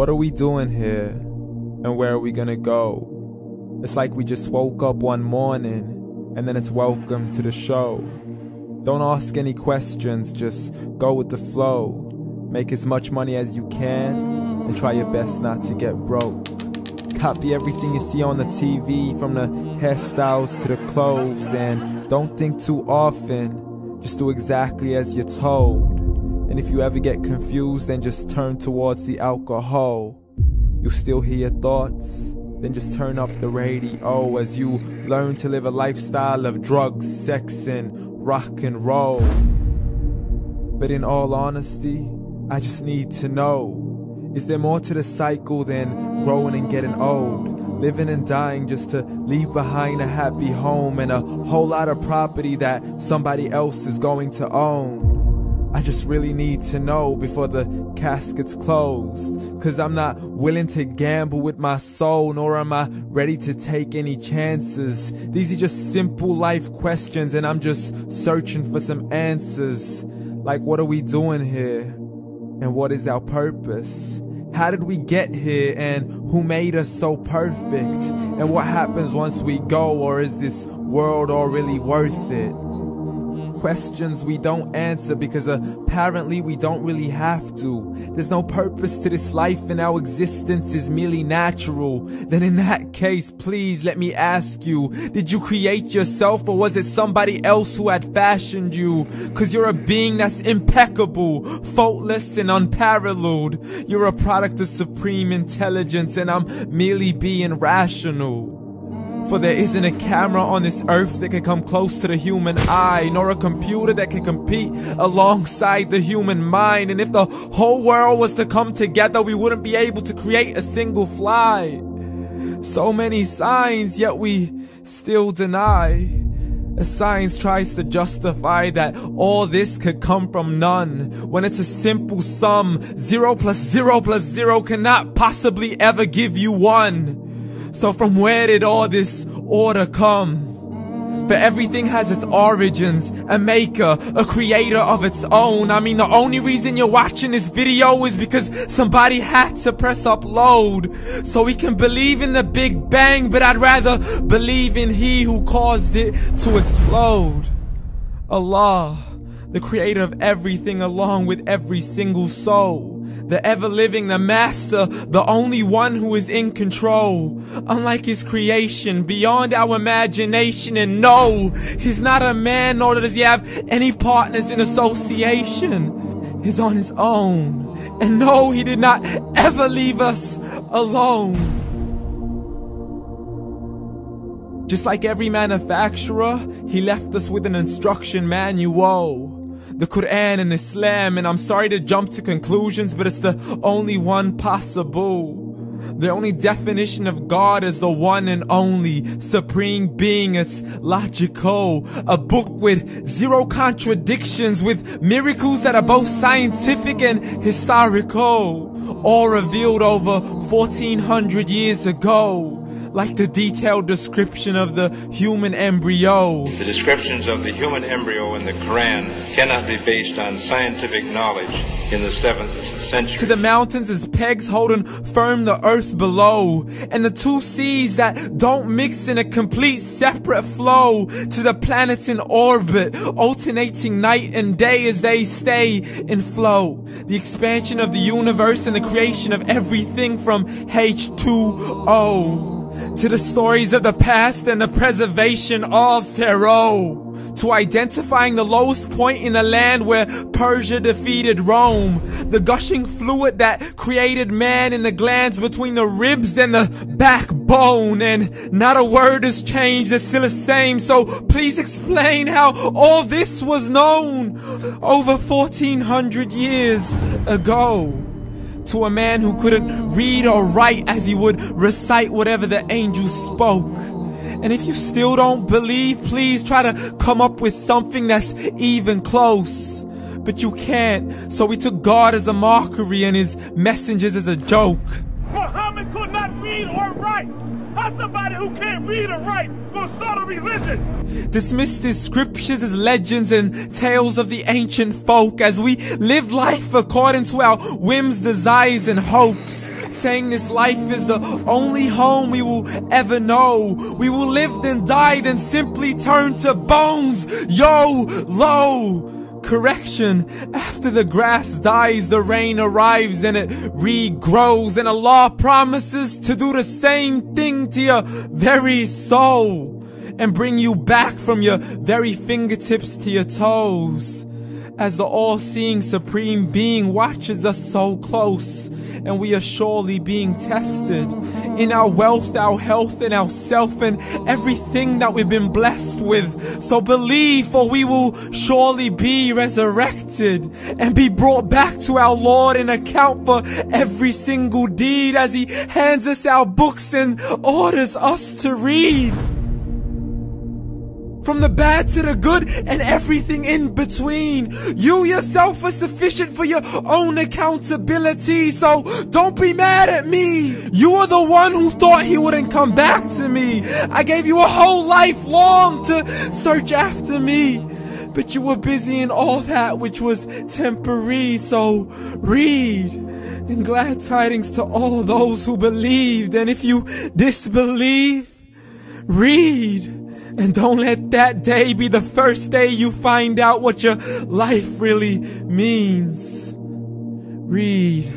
What are we doing here? And where are we gonna go? It's like we just woke up one morning, and then it's welcome to the show. Don't ask any questions, just go with the flow. Make as much money as you can, and try your best not to get broke. Copy everything you see on the TV, from the hairstyles to the clothes, and don't think too often, just do exactly as you're told. And if you ever get confused, then just turn towards the alcohol. You'll still hear your thoughts, then just turn up the radio as you learn to live a lifestyle of drugs, sex, and rock and roll. But in all honesty, I just need to know, is there more to the cycle than growing and getting old? Living and dying just to leave behind a happy home and a whole lot of property that somebody else is going to own. I just really need to know before the casket's closed, 'cause I'm not willing to gamble with my soul, nor am I ready to take any chances. These are just simple life questions, and I'm just searching for some answers. Like, what are we doing here? And what is our purpose? How did we get here, and who made us so perfect? And what happens once we go, or is this world all really worth it? Questions we don't answer because apparently we don't really have to. There's no purpose to this life and our existence is merely natural. Then in that case, please let me ask you, did you create yourself, or was it somebody else who had fashioned you? 'Cause you're a being that's impeccable, faultless and unparalleled. You're a product of supreme intelligence, and I'm merely being rational. For there isn't a camera on this earth that can come close to the human eye, nor a computer that can compete alongside the human mind. And if the whole world was to come together, we wouldn't be able to create a single fly. So many signs, yet we still deny. As science tries to justify that all this could come from none, when it's a simple sum. 0 plus 0 plus 0 cannot possibly ever give you 1. So from where did all this order come? For everything has its origins, a maker, a creator of its own. I mean, the only reason you're watching this video is because somebody had to press upload. So we can believe in the Big Bang, but I'd rather believe in He who caused it to explode. Allah, the creator of everything along with every single soul. The ever-living, the master, the only one who is in control. Unlike his creation, beyond our imagination. And no, he's not a man, nor does he have any partners in association. He's on his own. And no, he did not ever leave us alone. Just like every manufacturer, he left us with an instruction manual. The Quran and Islam, and I'm sorry to jump to conclusions, but it's the only one possible. The only definition of God is the one and only supreme being. It's logical, a book with 0 contradictions, with miracles that are both scientific and historical, all revealed over 1400 years ago. Like the detailed description of the human embryo. The descriptions of the human embryo in the Quran cannot be based on scientific knowledge in the 7th century. To the mountains as pegs holding firm the earth below, and the 2 seas that don't mix in a complete separate flow. To the planets in orbit, alternating night and day as they stay in flow. The expansion of the universe and the creation of everything from H2O. To the stories of the past and the preservation of Pharaoh. To identifying the lowest point in the land where Persia defeated Rome. The gushing fluid that created man in the glands between the ribs and the backbone. And not a word has changed, it's still the same. So please explain how all this was known over 1400 years ago. To a man who couldn't read or write, as he would recite whatever the angels spoke. And if you still don't believe, please try to come up with something that's even close. But you can't, so we took God as a mockery and his messengers as a joke. Muhammad could not read or write. How's somebody who can't read or write gonna start a religion? Dismiss these scriptures as legends and tales of the ancient folk, as we live life according to our whims, desires, and hopes. saying this life is the only home we will ever know. We will live then die, then simply turn to bones. YOLO! Correction, after the grass dies, the rain arrives and it regrows, and Allah promises to do the same thing to your very soul and bring you back from your very fingertips to your toes, as the all-seeing supreme being watches us so close, and we are surely being tested in our wealth, our health, and our self, and everything that we've been blessed with. So believe, for we will surely be resurrected and be brought back to our Lord and account for every single deed, as He hands us our books and orders us to read. From the bad to the good and everything in between. You yourself are sufficient for your own accountability, so don't be mad at me. You are the one who thought He wouldn't come back to me. I gave you a whole life long to search after me, but you were busy in all that which was temporary. So read, and glad tidings to all those who believed. And if you disbelieve, read. And don't let that day be the first day you find out what your life really means. Read.